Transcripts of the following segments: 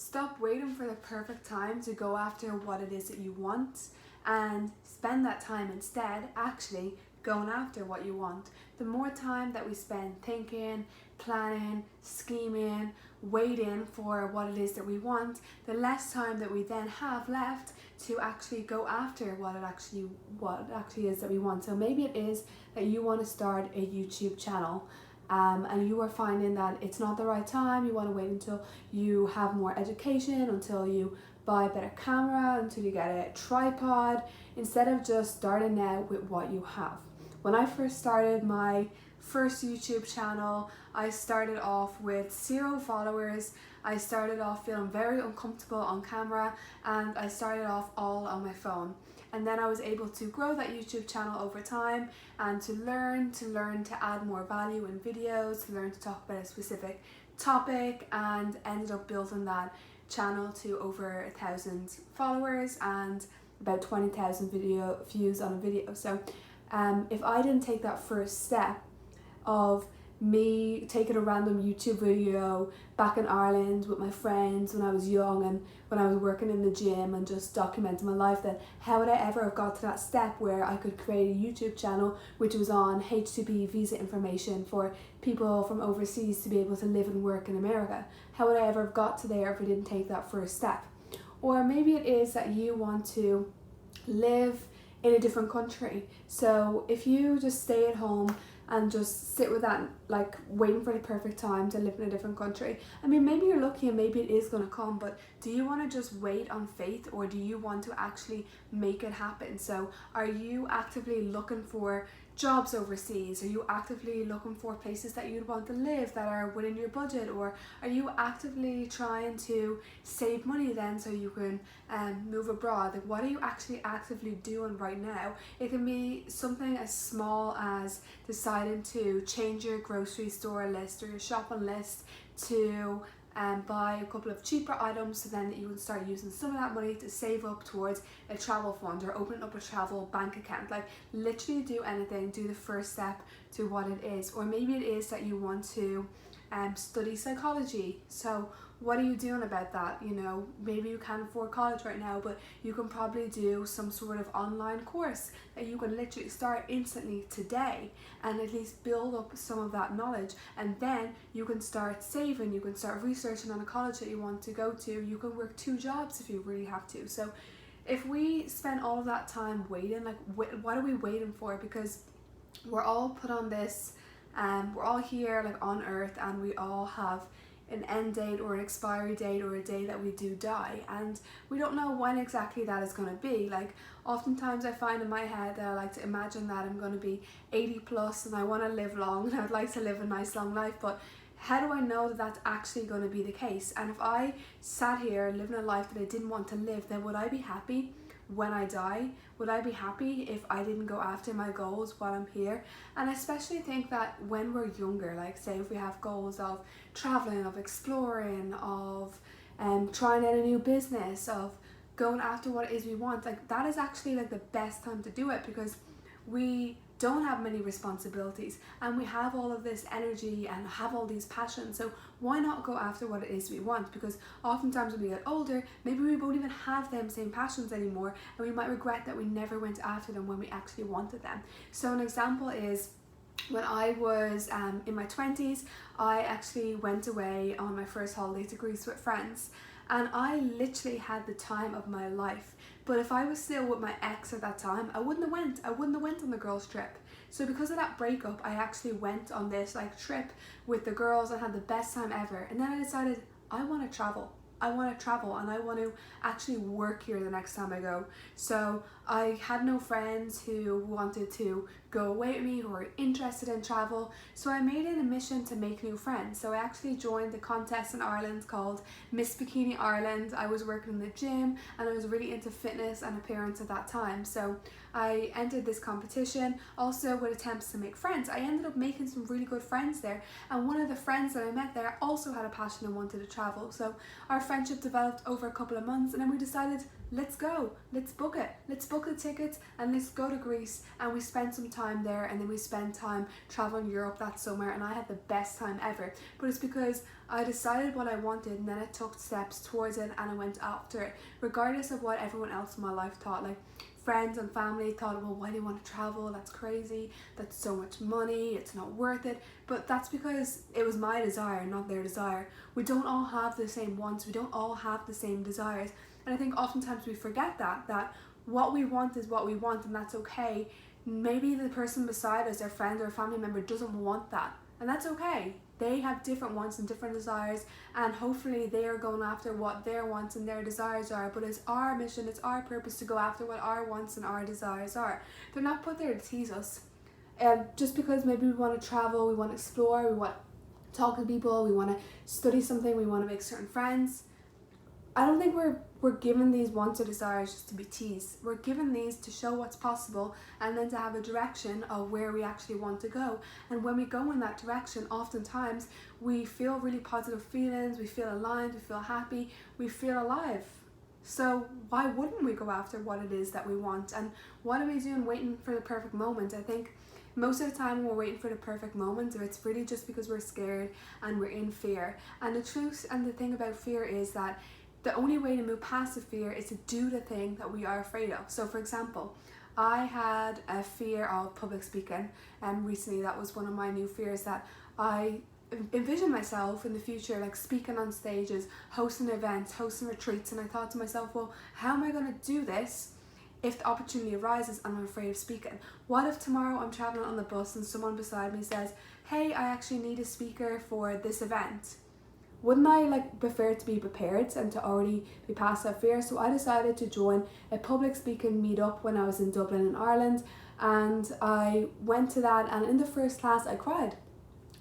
Stop waiting for the perfect time to go after what it is that you want and spend that time instead actually going after what you want. The more time that we spend thinking, planning, scheming, waiting for what it is that we want, the less time that we then have left to actually go after what it actually is that we want. So maybe it is that you want to start a YouTube channel. And you are finding that it's not the right time. You want to wait until you have more education, until you buy a better camera, until you get a tripod, instead of just starting now with what you have. When I first started my first YouTube channel, I started off with 0 followers. I started off feeling very uncomfortable on camera, and I started off all on my phone. And then I was able to grow that YouTube channel over time and to learn to add more value in videos, to learn to talk about a specific topic, and ended up building that channel to over 1,000 followers and about 20,000 video views on a video. So if I didn't take that first step of me taking a random YouTube video back in Ireland with my friends when I was young and when I was working in the gym and just documenting my life, then how would I ever have got to that step where I could create a YouTube channel which was on H2B visa information for people from overseas to be able to live and work in America? How would I ever have got to there if I didn't take that first step? Or maybe it is that you want to live in a different country. So if you just stay at home and just sit with that, like waiting for the perfect time to live in a different country. I mean, maybe you're lucky and maybe it is going to come, but do you want to just wait on faith, or do you want to actually make it happen? So are you actively looking for jobs overseas? Are you actively looking for places that you'd want to live that are within your budget? Or are you actively trying to save money then so you can move abroad? Like, what are you actually actively doing right now? It can be something as small as deciding to change your grocery store list or your shopping list to buy a couple of cheaper items, so then that you can start using some of that money to save up towards a travel fund or opening up a travel bank account. Like, literally do anything, do the first step to what it is. Or maybe it is that you want to study psychology. So what are you doing about that? You know, maybe you can't afford college right now, but you can probably do some sort of online course that you can literally start instantly today and at least build up some of that knowledge. And then you can start saving, you can start researching on a college that you want to go to. You can work 2 jobs if you really have to. So if we spend all of that time waiting, like what are we waiting for? Because we're all put on this, we're all here like on earth, and we all have an end date or an expiry date or a day that we do die, and we don't know when exactly that is going to be. Like, oftentimes I find in my head that I like to imagine that I'm going to be 80 plus and I want to live long and I'd like to live a nice long life, but how do I know that that's actually going to be the case? And if I sat here living a life that I didn't want to live, then would I be happy when I die? Would I be happy if I didn't go after my goals while I'm here? And I especially think that when we're younger, like say if we have goals of traveling, of exploring, of trying out a new business, of going after what it is we want, like that is actually like the best time to do it, because we don't have many responsibilities and we have all of this energy and have all these passions. So why not go after what it is we want? Because oftentimes when we get older, maybe we won't even have them same passions anymore, and we might regret that we never went after them when we actually wanted them. So an example is, when I was in my 20s, I actually went away on my first holiday to Greece with friends, and I literally had the time of my life. But if I was still with my ex at that time, I wouldn't have went on the girls trip. So because of that breakup, I actually went on this like trip with the girls and had the best time ever. And then I decided I want to travel and I want to actually work here the next time I go. So I had no friends who wanted to go away with me, who were interested in travel. So I made it a mission to make new friends. So I actually joined the contest in Ireland called Miss Bikini Ireland. I was working in the gym and I was really into fitness and appearance at that time. So I entered this competition also with attempts to make friends. I ended up making some really good friends there, and one of the friends that I met there also had a passion and wanted to travel. So our friendship developed over a couple of months, and then we decided, let's go, let's book it, let's book the tickets and let's go to Greece. And we spent some time there, and then we spent time traveling Europe that summer, and I had the best time ever. But it's because I decided what I wanted, and then I took steps towards it and I went after it, regardless of what everyone else in my life thought. Like friends and family thought, well, why do you want to travel? That's crazy, that's so much money, it's not worth it. But that's because it was my desire, not their desire. We don't all have the same wants, we don't all have the same desires. And I think oftentimes we forget that what we want is what we want, and that's okay. Maybe the person beside us, our friend or family member, doesn't want that, and that's okay. They have different wants and different desires, and hopefully they are going after what their wants and their desires are. But it's our mission, it's our purpose to go after what our wants and our desires are. They're not put there to tease us. Just because maybe we want to travel, we want to explore, we want to talk to people, we want to study something, we want to make certain friends. I don't think we're given these wants or desires just to be teased. We're given these to show what's possible, and then to have a direction of where we actually want to go. And when we go in that direction, oftentimes we feel really positive feelings, we feel aligned, we feel happy, we feel alive. So why wouldn't we go after what it is that we want? And what are we doing waiting for the perfect moment? I think most of the time when we're waiting for the perfect moment, it's really just because we're scared and we're in fear. And the truth and the thing about fear is that the only way to move past the fear is to do the thing that we are afraid of. So for example, I had a fear of public speaking, and recently that was one of my new fears, that I envision myself in the future like speaking on stages, hosting events, hosting retreats, and I thought to myself, well, how am I going to do this if the opportunity arises and I'm afraid of speaking? What if tomorrow I'm traveling on the bus and someone beside me says, hey, I actually need a speaker for this event? Wouldn't I prefer to be prepared and to already be past that fear? So I decided to join a public speaking meetup when I was in Dublin in Ireland, and I went to that, and in the first class I cried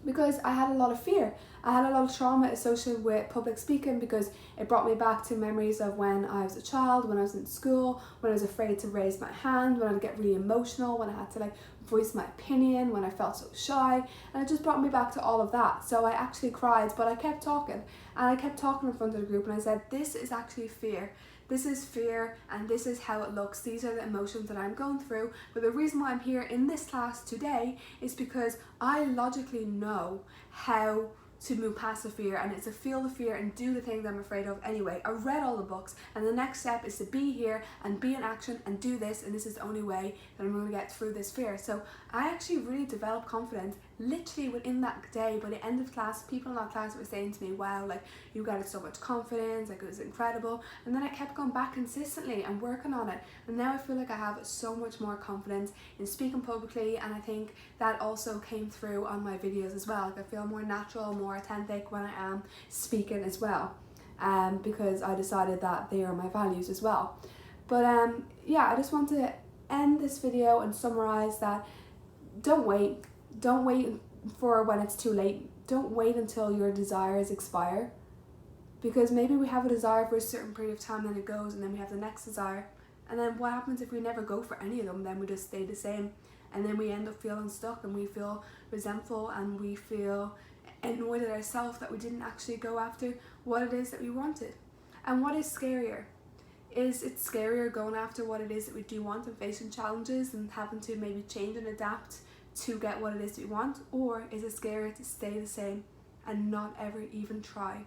because I had a lot of fear. I had a lot of trauma associated with public speaking because it brought me back to memories of when I was a child, when I was in school, when I was afraid to raise my hand, when I would get really emotional, when I had to voice my opinion, when I felt so shy, and it just brought me back to all of that. So I actually cried, but I kept talking, and I kept talking in front of the group, and I said, this is actually fear. This is fear, and this is how it looks. These are the emotions that I'm going through. But the reason why I'm here in this class today is because I logically know how to move past the fear, and it's to feel the fear and do the thing that I'm afraid of anyway. I read all the books, and the next step is to be here and be in action and do this, and this is the only way that I'm going to get through this fear. So I actually really developed confidence literally within that day. By the end of class, people in that class were saying to me, wow, you got so much confidence, it was incredible. And then I kept going back consistently and working on it, and now I feel like I have so much more confidence in speaking publicly, and I think that also came through on my videos as well. I feel more natural, more authentic when I am speaking as well, because I decided that they are my values as well. But yeah, I just want to end this video and summarize that don't wait for when it's too late. Don't wait until your desires expire, because maybe we have a desire for a certain period of time, then it goes, and then we have the next desire, and then what happens if we never go for any of them? Then we just stay the same, and then we end up feeling stuck, and we feel resentful, and we feel annoyed at ourselves that we didn't actually go after what it is that we wanted. And what is scarier? Is it scarier going after what it is that we do want and facing challenges and having to maybe change and adapt to get what it is that we want? Or is it scarier to stay the same and not ever even try?